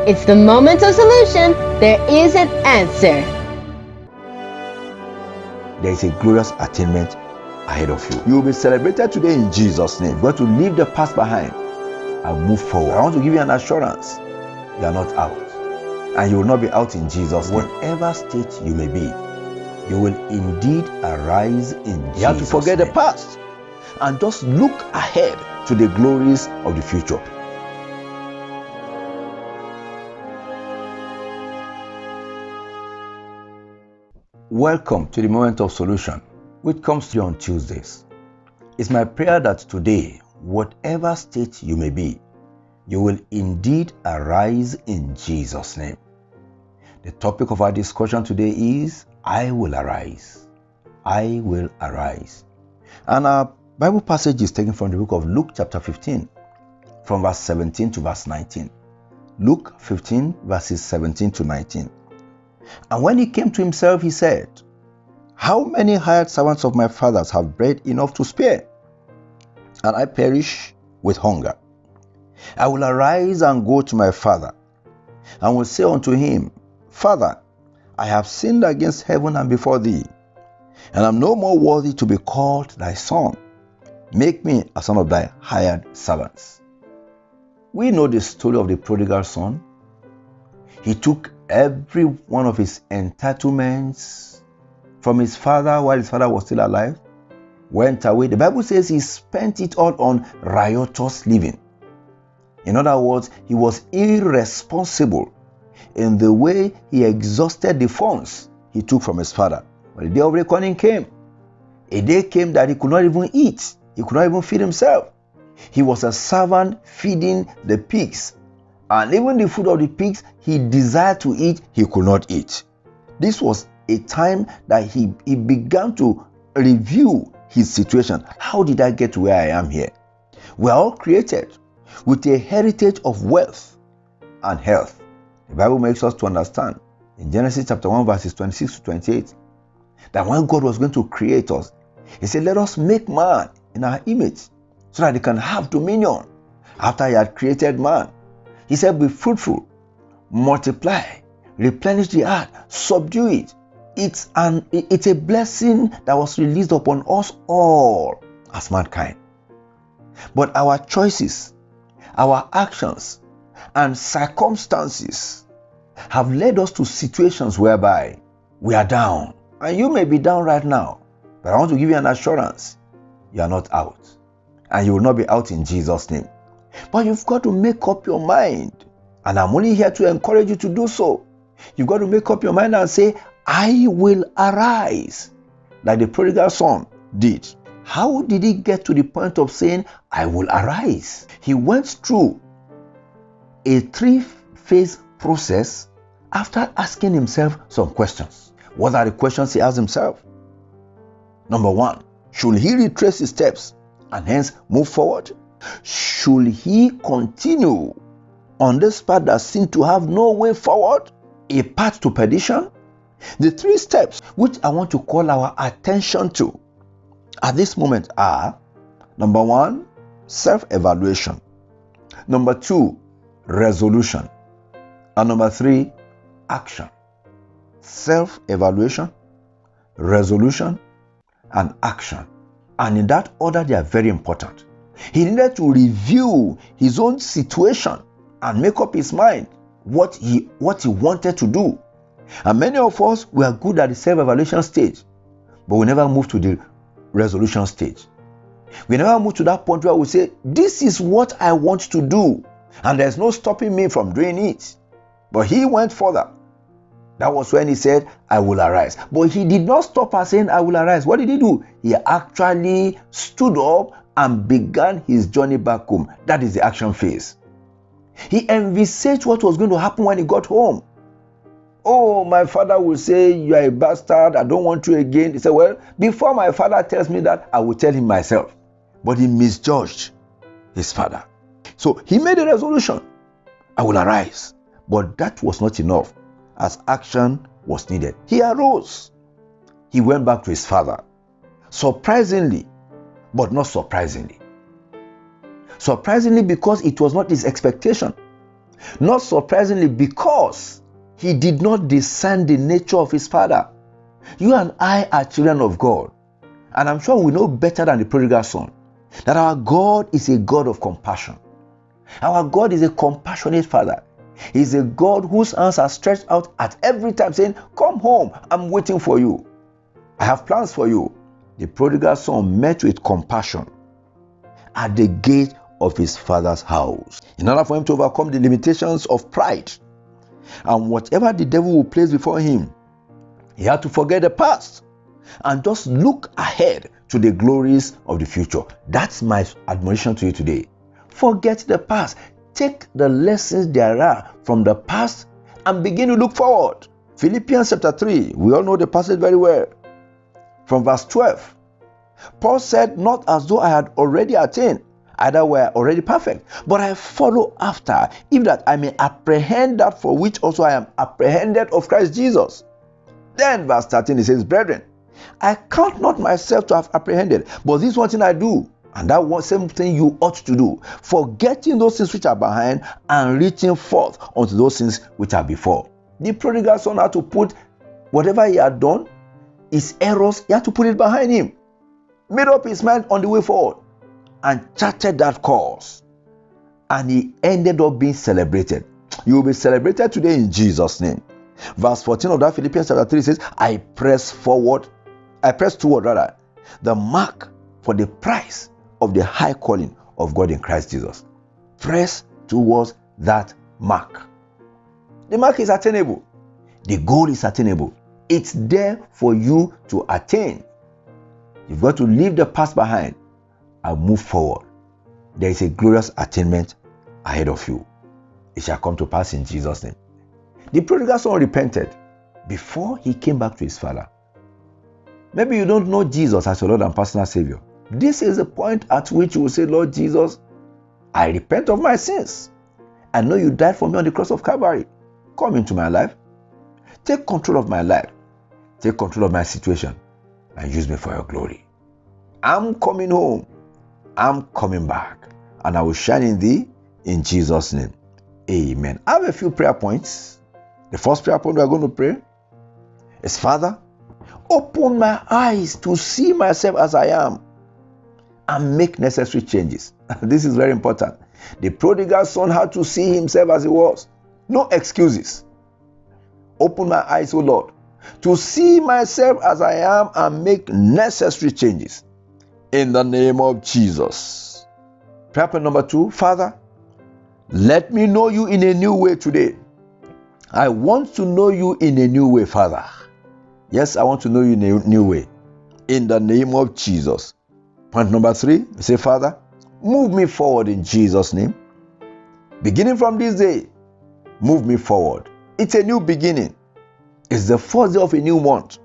It's the moment of solution. There is an answer. There is a glorious attainment ahead of you. You will be celebrated today in Jesus' name. You're going to leave the past behind and move forward. I want to give you an assurance. You are not out. And you will not be out in Jesus' name. Whatever state you may be, you will indeed arise in Jesus' name. You have to forget the past and just look ahead to the glories of the future. Welcome to the Moment of Solution, which comes to you on Tuesdays. It's my prayer that today, whatever state you may be, you will indeed arise in Jesus' name. The topic of our discussion today is, I will arise. I will arise. And our Bible passage is taken from the book of Luke chapter 15, from verse 17 to verse 19. Luke 15, verses 17 to 19. And when he came to himself, he said, how many hired servants of my father's have bread enough to spare, and I perish with hunger? I will arise and go to my father, and will say unto him, Father, I have sinned against heaven and before thee, and am no more worthy to be called thy son. Make me a son of thy hired servants. We know the story of the prodigal son. He took every one of his entitlements from his father while his father was still alive, went away. The Bible says he spent it all on riotous living. In other words, he was irresponsible in the way he exhausted the funds he took from his father. When the day of reckoning came, a day came that he could not even eat. He could not even feed himself. He was a servant feeding the pigs. And even the food of the pigs he desired to eat, he could not eat. This was a time that he began to review his situation. How did I get to where I am here? We are all created with a heritage of wealth and health. The Bible makes us to understand in Genesis chapter 1 verses 26 to 28 that when God was going to create us, he said, let us make man in our image so that they can have dominion. After he had created man, he said, be fruitful, multiply, replenish the earth, subdue it. It's a blessing that was released upon us all as mankind. But our choices, our actions, and circumstances have led us to situations whereby we are down. And you may be down right now, but I want to give you an assurance. You are not out. And you will not be out in Jesus' name. But you've got to make up your mind. And I'm only here to encourage you to do so. You've got to make up your mind and say, I will arise, like the prodigal son did. How did he get to the point of saying, I will arise? He went through a three-phase process after asking himself some questions. What are the questions he asked himself? Number one, should he retrace his steps and hence move forward? Should he continue on this path that seemed to have no way forward, a path to perdition? The three steps which I want to call our attention to at this moment are, number one, self-evaluation. Number two, resolution. And number three, action. Self-evaluation, resolution, and action. And in that order, they are very important. He needed to review his own situation and make up his mind what he wanted to do. And many of us were good at the self-evaluation stage, but we never moved to the resolution stage. We never moved to that point where we say, this is what I want to do, and there's no stopping me from doing it. But he went further. That was when he said, I will arise. But he did not stop at saying, I will arise. What did he do? He actually stood up and began his journey back home. That is the action phase. He envisaged what was going to happen when he got home. Oh, my father will say, you are a bastard, I don't want you again. He said, well, before my father tells me that, I will tell him myself. But he misjudged his father. So he made a resolution, I will arise. But that was not enough, as action was needed. He arose. He went back to his father. Surprisingly, but not surprisingly. Surprisingly, because it was not his expectation. Not surprisingly, because he did not discern the nature of his father. You and I are children of God. And I'm sure we know better than the prodigal son that our God is a God of compassion. Our God is a compassionate father. He's a God whose hands are stretched out at every time saying, come home, I'm waiting for you. I have plans for you. The prodigal son met with compassion at the gate of his father's house. In order for him to overcome the limitations of pride and whatever the devil will place before him, he had to forget the past and just look ahead to the glories of the future. That's my admonition to you today. Forget the past. Take the lessons there are from the past and begin to look forward. Philippians chapter 3, we all know the passage very well. From verse 12, Paul said, not as though I had already attained, either were already perfect, but I follow after, if that I may apprehend that for which also I am apprehended of Christ Jesus. Then verse 13, he says, brethren, I count not myself to have apprehended, but this one thing I do, and that one same thing you ought to do, forgetting those things which are behind and reaching forth unto those things which are before. The prodigal son had to put whatever he had done, his errors, he had to put it behind him. Made up his mind on the way forward and charted that course. And he ended up being celebrated. You will be celebrated today in Jesus' name. Verse 14 of that Philippians chapter 3 says, I press toward the mark for the prize of the high calling of God in Christ Jesus. Press towards that mark. The mark is attainable. The goal is attainable. It's there for you to attain. You've got to leave the past behind and move forward. There is a glorious attainment ahead of you. It shall come to pass in Jesus' name. The prodigal son repented before he came back to his father. Maybe you don't know Jesus as your Lord and personal Savior. This is the point at which you will say, Lord Jesus, I repent of my sins. I know you died for me on the cross of Calvary. Come into my life. Take control of my life. Take control of my situation and use me for your glory. I'm coming home. I'm coming back. And I will shine in thee in Jesus' name. Amen. I have a few prayer points. The first prayer point we are going to pray is, Father, open my eyes to see myself as I am and make necessary changes. This is very important. The prodigal son had to see himself as he was. No excuses. Open my eyes, O Lord, to see myself as I am and make necessary changes. In the name of Jesus. Prayer point number 2, Father, let me know you in a new way today. I want to know you in a new way, Father. Yes, I want to know you in a new way. In the name of Jesus. Point number 3, you say, Father, move me forward in Jesus' name. Beginning from this day, move me forward. It's a new beginning. It's the first day of a new month.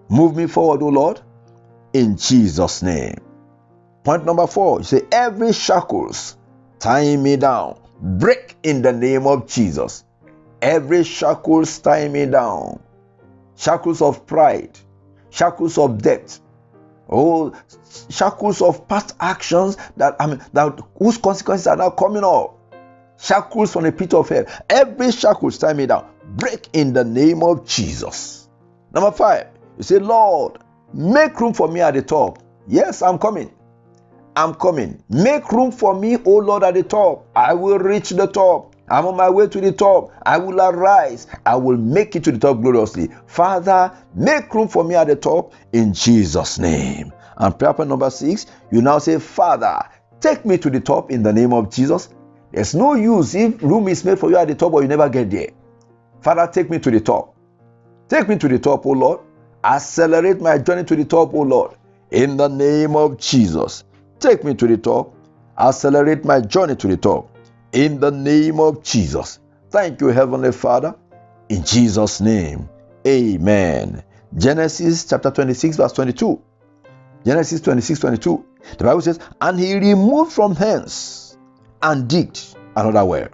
Move me forward, O Lord, in Jesus' name. Point number 4, you say, every shackles tying me down, break in the name of Jesus. Every shackles tying me down. Shackles of pride, shackles of debt, shackles of past actions that whose consequences are now coming up. Shackles from the pit of hell. Every shackles tie me down. Break in the name of Jesus. Number 5, you say, Lord, make room for me at the top. Yes, I'm coming. I'm coming. Make room for me, O Lord, at the top. I will reach the top. I'm on my way to the top. I will arise. I will make it to the top gloriously. Father, make room for me at the top in Jesus' name. And prayer point number 6, you now say, Father, take me to the top in the name of Jesus. There's no use if room is made for you at the top but you never get there. Father, take me to the top. Take me to the top, O Lord. Accelerate my journey to the top, O Lord. In the name of Jesus. Take me to the top. Accelerate my journey to the top. In the name of Jesus. Thank you, Heavenly Father. In Jesus' name. Amen. Genesis chapter 26 verse 22. Genesis 26:22. The Bible says, and he removed from hence and digged another well.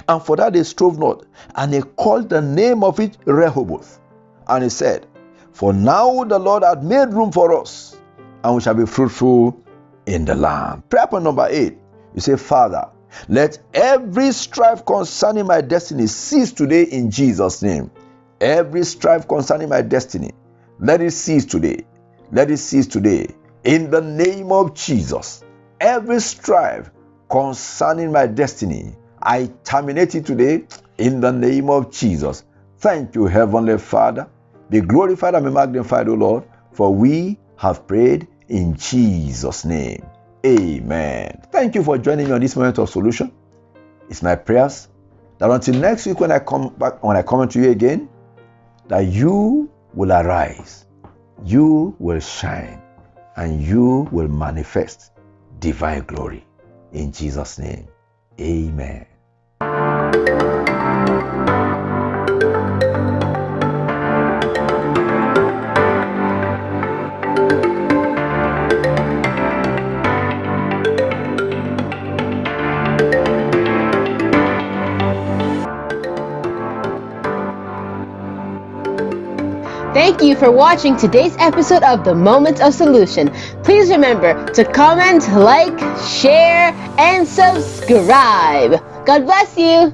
And for that they strove not. And he called the name of it Rehoboth. And he said, for now the Lord hath made room for us, and we shall be fruitful in the land. Prayer point number 8. You say, Father, Let every strife concerning my destiny cease today in Jesus' name. Every strife concerning my destiny, let it cease today. Let it cease today in the name of Jesus. Every strife concerning my destiny, I terminate it today in the name of Jesus. Thank you, Heavenly Father. Be glorified and be magnified, O Lord, for we have prayed in Jesus' name. Amen. Thank you for joining me on this moment of solution. It's my prayers that until next week when I come to you again, that you will arise, you will shine, and you will manifest divine glory. In Jesus' name, amen. Thank you for watching today's episode of The Moment of Solution. Please remember to comment, like, share, and subscribe. God bless you.